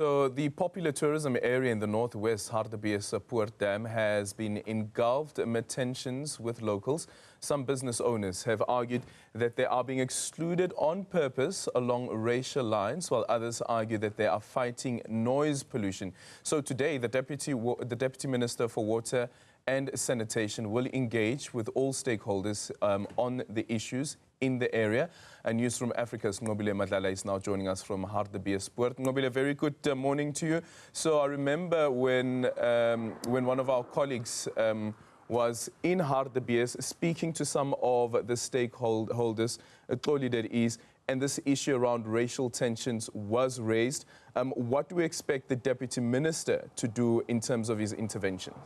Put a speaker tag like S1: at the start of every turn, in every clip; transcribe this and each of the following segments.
S1: So the popular tourism area in the northwest, Hartbeespoort Dam, has been engulfed amid tensions with locals. Some business owners have argued that they are being excluded on purpose along racial lines, while others argue that they are fighting noise pollution. So today, the Deputy Minister for Water and Sanitation will engage with all stakeholders on the issues in the area. And Newzroom Afrika's Nqobile Madlala is now joining us from Hartbeespoort. Nqobile, very good morning to you. So I remember when one of our colleagues was in Hartbees speaking to some of the stakeholders, and this issue around racial tensions was raised. What do we expect the Deputy Minister to do in terms of his interventions?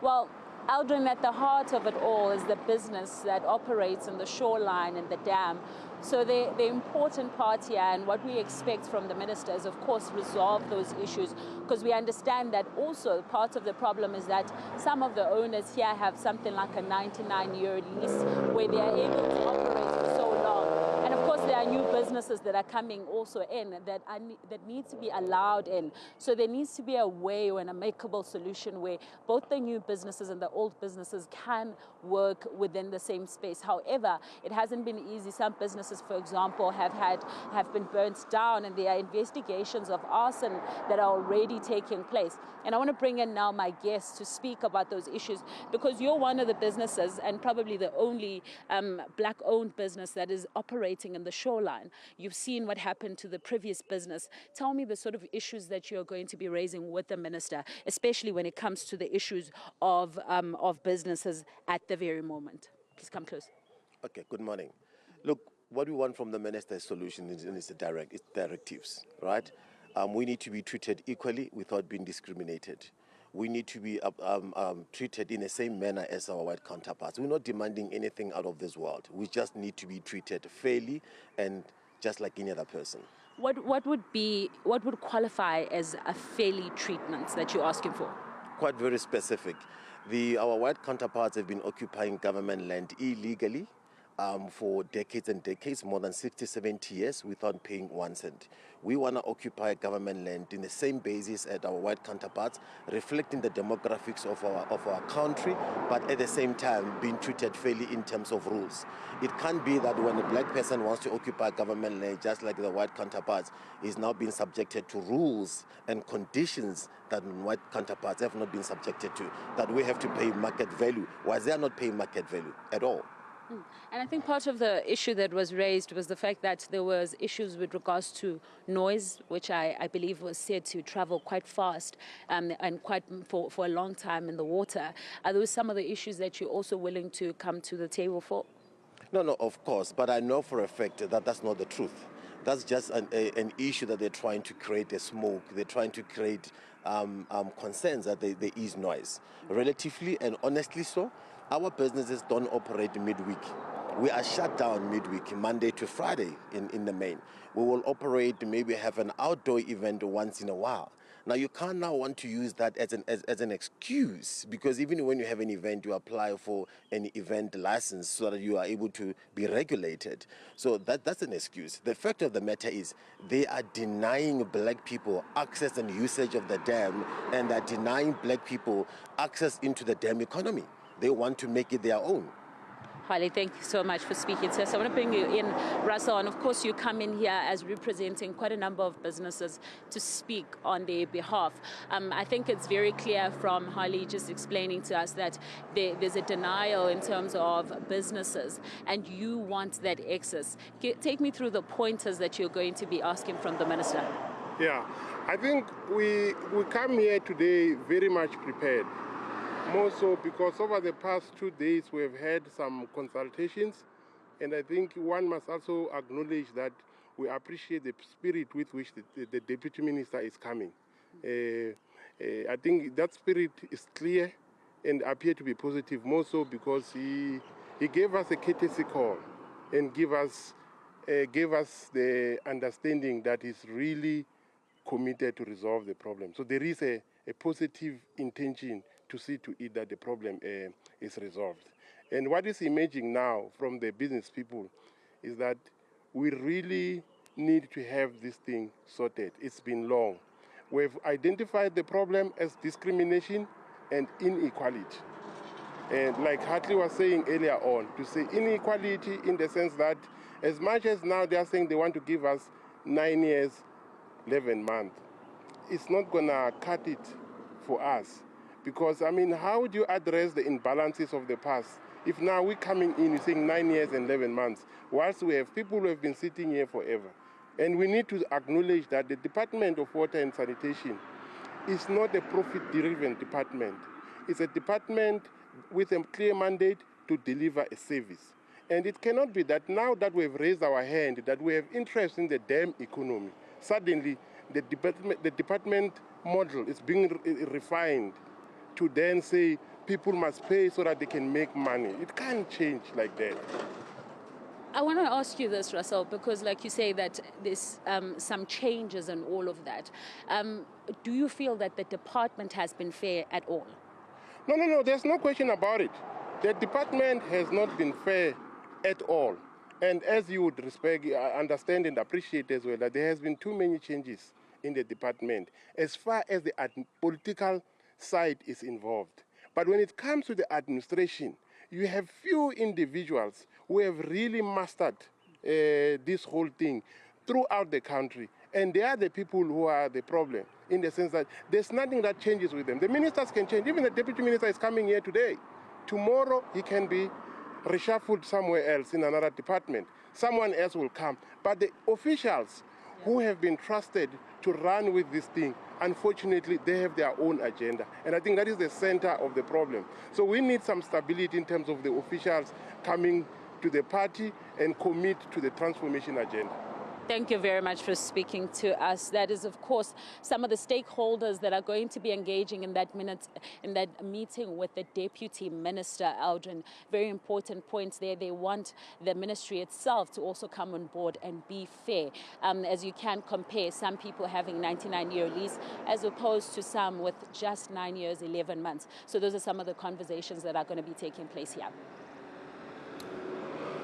S2: Well, Aldrin, at the heart of it all is the business that operates in the shoreline and the dam. So the important part here, and what we expect from the minister, is of course resolve those issues, because we understand that also part of the problem is that some of the owners here have something like a 99-year lease where they are able to operate for so long. And of course there are new businesses that are coming also in that need to be allowed in. So there needs to be a way or an amicable solution where both the new businesses and the old businesses can work within the same space. However, it hasn't been easy. Some businesses, for example, have been burnt down, and there are investigations of arson that are already taking place. And I want to bring in now my guests to speak about those issues, because you're one of the businesses, and probably the only black-owned business that is operating in the shoreline. You've seen what happened to the previous business. Tell me the sort of issues that you're going to be raising with the minister, especially when it comes to the issues of businesses at the very moment. Please come close.
S3: Okay, good morning. Look, what we want from the minister is solutions, and it's directives, right? We need to be treated equally without being discriminated. We need to be treated in the same manner as our white counterparts. We're not demanding anything out of this world. We just need to be treated fairly and just like any other person.
S2: What would qualify as a fairly treatment that you're asking for?
S3: Quite very specific. Our white counterparts have been occupying government land illegally for decades and decades, more than 60, 70 years, without paying 1 cent. We want to occupy government land in the same basis as our white counterparts, reflecting the demographics of our country, but at the same time being treated fairly in terms of rules. It can't be that when a black person wants to occupy government land, just like the white counterparts, is now being subjected to rules and conditions that white counterparts have not been subjected to, that we have to pay market value, while they are not paying market value at all.
S2: And I think part of the issue that was raised was the fact that there was issues with regards to noise, which I believe was said to travel quite fast and quite for a long time in the water. Are those some of the issues that you're also willing to come to the table for?
S3: No, of course, but I know for a fact that that's not the truth. That's just an issue that they're trying to create a smoke. They're trying to create concerns that there is noise. Relatively and honestly so, our businesses don't operate midweek. We are shut down midweek, Monday to Friday in the main. We will operate, maybe have an outdoor event once in a while. Now, you can't now want to use that as an excuse, because even when you have an event, you apply for an event license so that you are able to be regulated. So that's an excuse. The fact of the matter is they are denying black people access and usage of the dam, and are denying black people access into the dam economy. They want to make it their own.
S2: Holly, thank you so much for speaking to us. I want to bring you in, Russell, and of course you come in here as representing quite a number of businesses to speak on their behalf. I think it's very clear from Holly just explaining to us that there's a denial in terms of businesses, and you want that access. Take me through the pointers that you're going to be asking from the minister.
S4: Yeah, I think we come here today very much prepared. More so because over the past 2 days we have had some consultations, and I think one must also acknowledge that we appreciate the spirit with which the Deputy Minister is coming. I think that spirit is clear and appear to be positive, more so because he gave us a courtesy call and gave us the understanding that he's really committed to resolve the problem. So there is a positive intention to see to it that the problem is resolved. And what is emerging now from the business people is that we really need to have this thing sorted. It's been long. We've identified the problem as discrimination and inequality. And like Hartley was saying earlier on, to say inequality in the sense that as much as now they are saying they want to give us 9 years, 11 months, it's not gonna cut it for us. Because, I mean, how would you address the imbalances of the past if now we're coming in, you're saying 9 years and 11 months, whilst we have people who have been sitting here forever? And we need to acknowledge that the Department of Water and Sanitation is not a profit-driven department. It's a department with a clear mandate to deliver a service. And it cannot be that now that we've raised our hand, that we have interest in the dam economy, suddenly the department model is being refined to then say people must pay so that they can make money. It can't change like that.
S2: I want to ask you this, Russell, because like you say that there's some changes and all of that. Do you feel that the department has been fair at all?
S4: No, there's no question about it. The department has not been fair at all. And as you would understand and appreciate as well, that there has been too many changes in the department as far as the political side is involved. But when it comes to the administration, you have few individuals who have really mastered this whole thing throughout the country. And they are the people who are the problem, in the sense that there's nothing that changes with them. The ministers can change. Even the deputy minister is coming here today. Tomorrow, he can be reshuffled somewhere else in another department. Someone else will come. But the officials who have been trusted to run with this thing, unfortunately, they have their own agenda. And I think that is the center of the problem. So we need some stability in terms of the officials coming to the party and commit to the transformation agenda.
S2: Thank you very much for speaking to us. That is, of course, some of the stakeholders that are going to be engaging in that meeting with the Deputy Minister, Aldrin. Very important points there. They want the ministry itself to also come on board and be fair. As you can compare, some people having 99-year lease as opposed to some with just 9 years, 11 months. So those are some of the conversations that are going to be taking place here.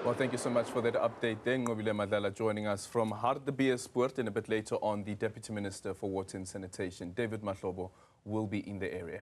S1: Well, thank you so much for that update there. Nqobile Madlala joining us from Hartbeespoort, and a bit later on, the Deputy Minister for Water and Sanitation, David Mahlobo, will be in the area.